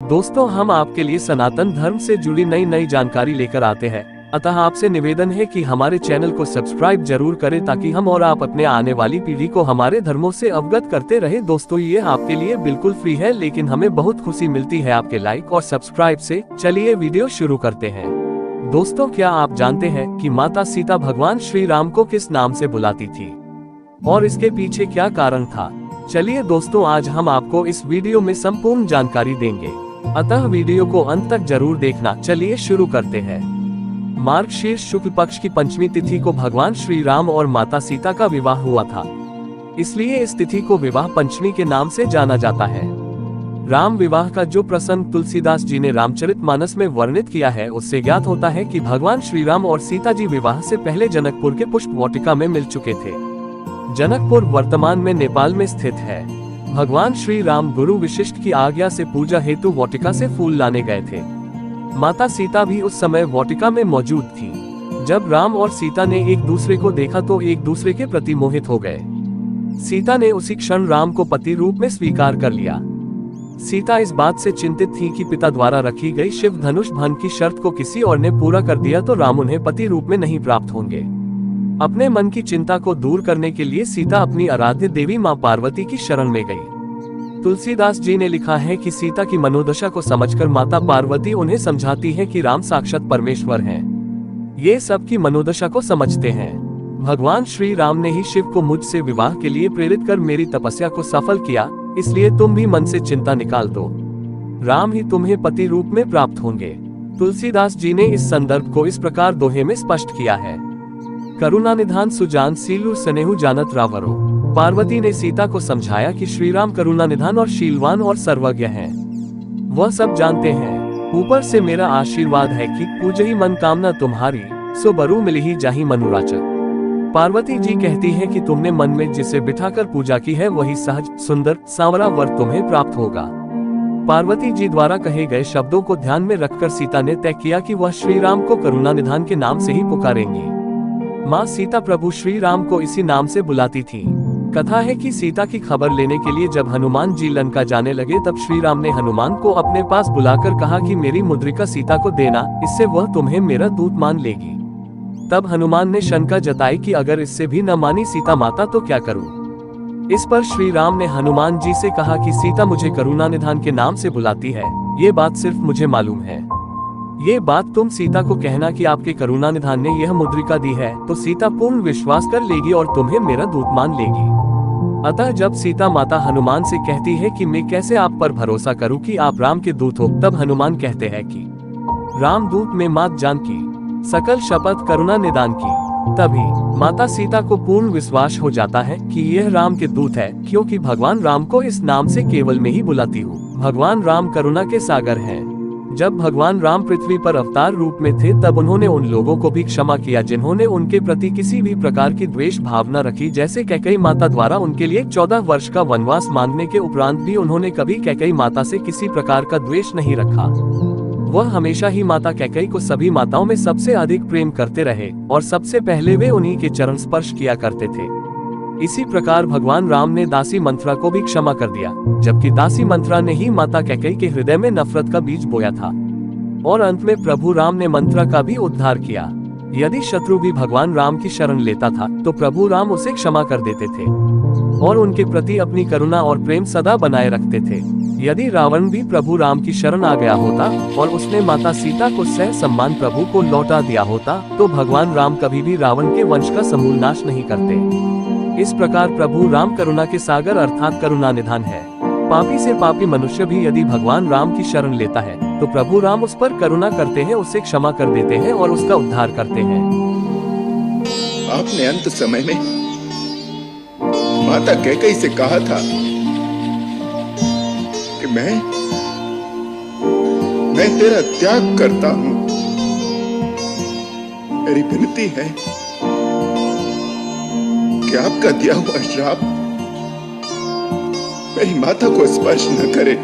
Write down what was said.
दोस्तों, हम आपके लिए सनातन धर्म से जुड़ी नई जानकारी लेकर आते हैं। अतः आपसे निवेदन है कि हमारे चैनल को सब्सक्राइब जरूर करें ताकि हम और आप अपने आने वाली पीढ़ी को हमारे धर्मों से अवगत करते रहे। दोस्तों, ये आपके लिए बिल्कुल फ्री है, लेकिन हमें बहुत खुशी मिलती है आपके लाइक और सब्सक्राइब से। चलिए वीडियो शुरू करते हैं। दोस्तों, क्या आप जानते हैं कि माता सीता भगवान श्री राम को किस नाम से बुलाती थी और इसके पीछे क्या कारण था? चलिए दोस्तों, आज हम आपको इस वीडियो में संपूर्ण जानकारी देंगे, अतः वीडियो को अंत तक जरूर देखना। चलिए शुरू करते हैं। मार्गशीर्ष शुक्ल पक्ष की पंचमी तिथि को भगवान श्री राम और माता सीता का विवाह हुआ था, इसलिए इस तिथि को विवाह पंचमी के नाम से जाना जाता है। राम विवाह का जो प्रसंग तुलसीदास जी ने रामचरितमानस में वर्णित किया है, उससे ज्ञात होता है कि भगवान श्री राम और सीता जी विवाह से पहले जनकपुर के पुष्प वाटिका में मिल चुके थे। जनकपुर वर्तमान में नेपाल में स्थित है। भगवान श्री राम गुरु वशिष्ठ की आज्ञा से पूजा हेतु वाटिका से फूल लाने गए थे। माता सीता भी उस समय वाटिका में मौजूद थी। जब राम और सीता ने एक दूसरे को देखा तो एक दूसरे के प्रति मोहित हो गए। सीता ने उसी क्षण राम को पति रूप में स्वीकार कर लिया। सीता इस बात से चिंतित थी कि पिता द्वारा रखी गई शिव धनुष भंग की शर्त को किसी और ने पूरा कर दिया तो राम उन्हें पति रूप में नहीं प्राप्त होंगे। अपने मन की चिंता को दूर करने के लिए सीता अपनी आराध्य देवी मां पार्वती की शरण में गई। तुलसीदास जी ने लिखा है कि सीता की मनोदशा को समझकर माता पार्वती उन्हें समझाती है कि राम साक्षात परमेश्वर हैं। ये सबकी मनोदशा को समझते हैं। भगवान श्री राम ने ही शिव को मुझसे विवाह के लिए प्रेरित कर मेरी तपस्या को सफल किया, इसलिए तुम भी मन से चिंता निकाल दो। राम ही तुम्हें पति रूप में प्राप्त होंगे। तुलसीदास जी ने इस संदर्भ को इस प्रकार दोहे में स्पष्ट किया है। करुणा निधान सुजान सीलु स्नेहु जानत रावरो। पार्वती ने सीता को समझाया कि श्री राम करुणा निधान और शीलवान और सर्वज्ञ हैं। वह सब जानते हैं। ऊपर से मेरा आशीर्वाद है कि पूजहि मन कामना तुम्हारी, सो बरु मिलहि जाहि मनुराचक। पार्वती जी कहती है कि तुमने मन में जिसे बिठाकर पूजा की है वही सहज सुंदर सांवरा वर तुम्हें प्राप्त होगा। पार्वती जी द्वारा कहे गए शब्दों को ध्यान में रखकर सीता ने तय किया कि वह श्री राम को करुणा निधान के नाम से ही पुकारेंगी। माँ सीता प्रभु श्री राम को इसी नाम से बुलाती थी। कथा है कि सीता की खबर लेने के लिए जब हनुमान जी लंका जाने लगे तब श्री राम ने हनुमान को अपने पास बुलाकर कहा कि मेरी मुद्रिका सीता को देना, इससे वह तुम्हें मेरा दूत मान लेगी। तब हनुमान ने शंका जताई कि अगर इससे भी न मानी सीता माता तो क्या करूं? इस पर श्री राम ने हनुमान जी से कहा कि सीता मुझे करुणा निधान के नाम से बुलाती है, ये बात सिर्फ मुझे मालूम है। ये बात तुम सीता को कहना कि आपके करुणा निधान ने यह मुद्रिका दी है, तो सीता पूर्ण विश्वास कर लेगी और तुम्हें मेरा दूत मान लेगी। अतः जब सीता माता हनुमान से कहती है कि मैं कैसे आप पर भरोसा करूं कि आप राम के दूत हो, तब हनुमान कहते हैं कि राम दूत में मात जान की, सकल शपथ करुणा निदान की। तभी माता सीता को पूर्ण विश्वास हो जाता है कि यह राम के दूत है, क्योंकि भगवान राम को इस नाम से केवल में ही बुलाती हूँ। भगवान राम करुणा के सागर हैं। जब भगवान राम पृथ्वी पर अवतार रूप में थे तब उन्होंने उन लोगों को भी क्षमा किया जिन्होंने उनके प्रति किसी भी प्रकार की द्वेष भावना रखी। जैसे कैकेयी माता द्वारा उनके लिए 14 वर्ष का वनवास मांगने के उपरांत भी उन्होंने कभी कैकेयी माता से किसी प्रकार का द्वेष नहीं रखा। वह हमेशा ही माता कैकेयी को सभी माताओं में सबसे अधिक प्रेम करते रहे और सबसे पहले वे उन्हीं के चरण स्पर्श किया करते थे। इसी प्रकार भगवान राम ने दासी मंथरा को भी क्षमा कर दिया, जबकि दासी मंथरा ने ही माता कैकेयी के हृदय में नफरत का बीज बोया था। और अंत में प्रभु राम ने मंथरा का भी उद्धार किया। यदि शत्रु भी भगवान राम की शरण लेता था तो प्रभु राम उसे क्षमा कर देते थे और उनके प्रति अपनी करुणा और प्रेम सदा बनाए रखते थे। यदि रावण भी प्रभु राम की शरण आ गया होता और उसने माता सीता को सह सम्मान प्रभु को लौटा दिया होता तो भगवान राम कभी भी रावण के वंश का समूल नाश नहीं करते। इस प्रकार प्रभु राम करुणा के सागर अर्थात करुणा निधान है। पापी से पापी मनुष्य भी यदि भगवान राम की शरण लेता है तो प्रभु राम उस पर करुणा करते हैं, उसे क्षमा कर देते हैं और उसका उद्धार करते हैं। आपने अंत समय में माता कैकेयी से कहा था कि मैं तेरा त्याग करता हूं। मेरी विनती है कि आपका दिया हुआ श्राप मेरी माता को स्पर्श न करे।